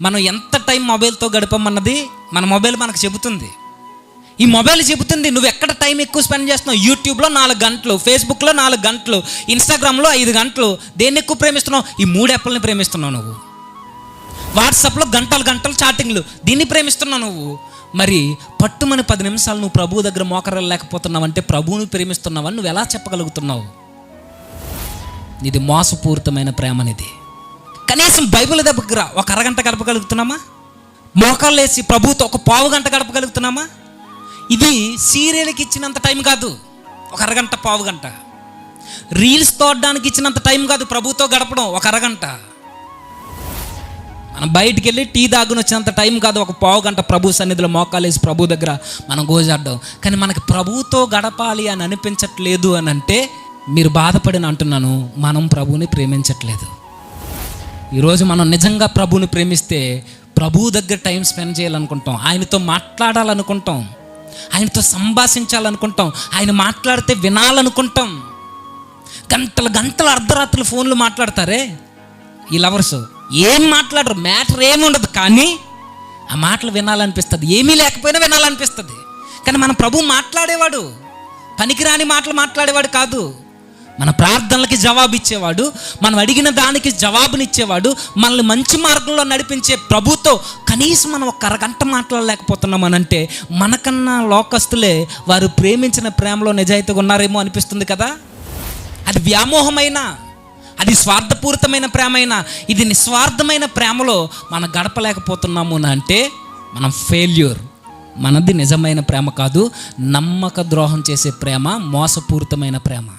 మనం ఎంత టైం మొబైల్తో గడపమన్నది మన మొబైల్ మనకు చెబుతుంది. ఈ మొబైల్ చెబుతుంది నువ్వు ఎక్కడ టైం ఎక్కువ స్పెండ్ చేస్తున్నావు. యూట్యూబ్లో 4 గంటలు, ఫేస్బుక్లో 4 గంటలు, ఇన్స్టాగ్రామ్లో 5 గంటలు. దేన్ని ఎక్కువ ప్రేమిస్తున్నావు? ఈ 3 యాప్లని ప్రేమిస్తున్నావు నువ్వు. వాట్సాప్లో గంటలు చాటింగ్లు, దీన్ని ప్రేమిస్తున్నావు నువ్వు. మరి పట్టుమని 10 నిమిషాలు నువ్వు ప్రభువు దగ్గర మోకరలు లేకపోతున్నావు అంటే ప్రభువుని ప్రేమిస్తున్నావని నువ్వు ఎలా చెప్పగలుగుతున్నావు? ఇది మోసపూరితమైన ప్రేమనిది. కనీసం బైబిల్ దగ్గర ఒక అరగంట గడపగలుగుతున్నామా? మోకాళ్ళు వేసి ప్రభువుతో ఒక పావు గంట గడపగలుగుతున్నామా? ఇది సీరియల్కి ఇచ్చినంత టైం కాదు, ఒక అరగంట పావు గంట. రీల్స్ తోడడానికి ఇచ్చినంత టైం కాదు ప్రభువుతో గడపడం, ఒక అరగంట. మనం బయటికి వెళ్ళి టీ దాగుని వచ్చినంత టైం కాదు, ఒక పావు గంట ప్రభు సన్నిధిలో మోకాలేసి ప్రభు దగ్గర మనం గోజాడ్డాం. కానీ మనకి ప్రభువుతో గడపాలి అని అనిపించట్లేదు అని అంటే మీరు బాధపడిన అంటున్నాను, మనం ప్రభువుని ప్రేమించట్లేదు. ఈరోజు మనం నిజంగా ప్రభువుని ప్రేమిస్తే ప్రభువు దగ్గర టైం స్పెండ్ చేయాలనుకుంటాం, ఆయనతో మాట్లాడాలనుకుంటాం, ఆయనతో సంభాషించాలనుకుంటాం, ఆయన మాట్లాడితే వినాలనుకుంటాం. గంటలు అర్ధరాత్రులు ఫోన్లు మాట్లాడతారే ఈ లవర్స్, ఏం మాట్లాడరు, మ్యాటర్ ఏమి ఉండదు, కానీ ఆ మాటలు వినాలనిపిస్తుంది, ఏమీ లేకపోయినా వినాలనిపిస్తుంది. కానీ మన ప్రభు మాట్లాడేవాడు, పనికిరాని మాటలు మాట్లాడేవాడు కాదు. మన ప్రార్థనలకి జవాబు ఇచ్చేవాడు, మనం అడిగిన దానికి జవాబునిచ్చేవాడు, మనల్ని మంచి మార్గంలో నడిపించే ప్రభుతో కనీసం మనం ఒక అరగంట మాట్లాడలేకపోతున్నాం అని అంటే మనకన్నా లోకస్తులే వారు ప్రేమించిన ప్రేమలో నిజాయితీగా ఉన్నారేమో అనిపిస్తుంది కదా. అది వ్యామోహమైన, అది స్వార్థపూరితమైన ప్రేమ అయినా, ఇది నిస్వార్థమైన ప్రేమలో మనం గడపలేకపోతున్నాము అని అంటే మనం ఫెయిల్యూర్. మనది నిజమైన ప్రేమ కాదు, నమ్మక ద్రోహం చేసే ప్రేమ, మోసపూరితమైన ప్రేమ.